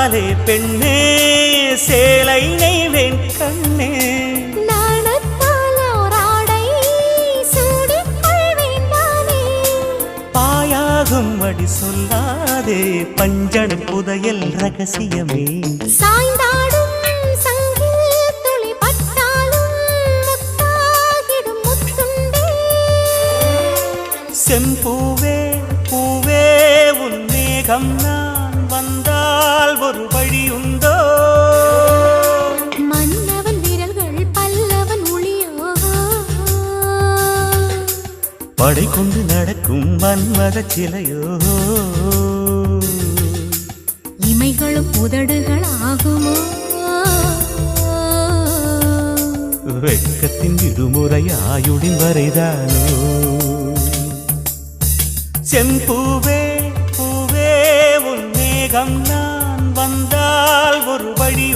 கண்ணாலே பெண்ணே சேலை நெய்வேன் கண்ணே பாயாகும் அடி சொல்லாதே பஞ்சண புதையல் ரகசியமே சாய்ந்தாடும் சங்கில் துளி பட்டாலும் முத்தாகிடும் முத்துண்டே செம்பூவே பூவே உன் மேகம் நான் வந்தால் ஒரு வழியுண்டோ மன்னவன் விரல்கள் பல்லவன் ஒளியோ படை கொண்டு நடக்கும் மன்மத சிலையோ இமைகளும் உதடுகள் ஆகுமோ வெட்கத்தின் விடுமுறை ஆயுடின் வரைதானோ செம்பூவே பூவே உன் மேகம் நான் வந்தால் ஒரு வழி